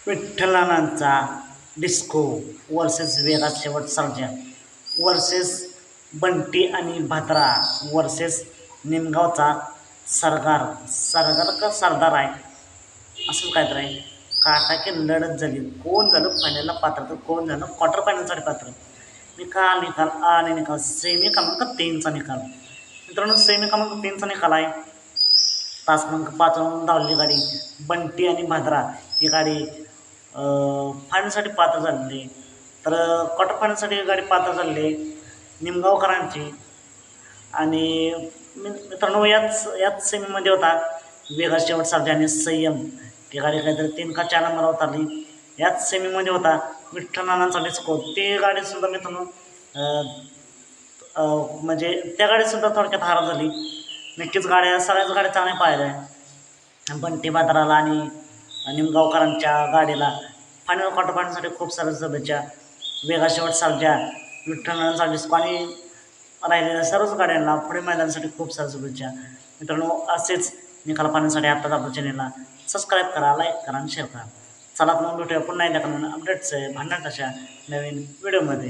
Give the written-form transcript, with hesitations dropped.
विठ्ठलांचा disco versus Vegas शेवट Sarja versus Bunty आणि Bhadra versus निमगावचा सरदार सरदार का सरदार आहे असं काहीतरी आहे. काटाकी लढत झाली. कोण झालं फायनलला पात्र तर कोण झालं क्वार्टर फायनलसाठी पात्र. निकाल आणि निकाल सेमी क्रमांक 3चा निकाल. मित्रांनो सेमी क्रमांक 3चा निकाल आहे. तास क्रमांक 5 धावलेली गाडी बंटी आणि भाद्रा ही गाडी फायनलसाठी पात्र झालेली. तर क्वार्टर फायनलसाठी गाडी पात्र झालेली निमगावकरांची. आणि मित्रांनो याच सेमीमध्ये होता वेगा शेवट सर्जा आणि संयम ही गाडी काहीतरी 3 का 4 नंबरवर उतरली. याच सेमीमध्ये होता विठ्ठलांचा डिस्को ती गाडीसुद्धा मित्रांनो म्हणजे त्या गाडीसुद्धा थोडक्यात हार झाली. नक्कीच सगळ्याच गाड्या चांगल्या पाहिल्या आहे. बंटी भाद्राला आणि निमगावकरांच्या गाडीला फायनल क्वार्टर फायनलसाठी खूप साऱ्या शुभेच्छा. वेगा शेवट सर्जा विठ्ठलांचा डिस्को आणि राहिलेल्या सर्वच गाड्यांना पुढे मैदानासाठी खूप साऱ्या शुभेच्छा. मित्रांनो असेच निकाल पाहण्यासाठी आत्ताच आपल्या चॅनेलला सबस्क्राईब करा, लाईक करा आणि शेअर करा. चला मग भेटूया पुन्हा एकदा अपडेट्स भांडणात अशा नवीन व्हिडिओमध्ये.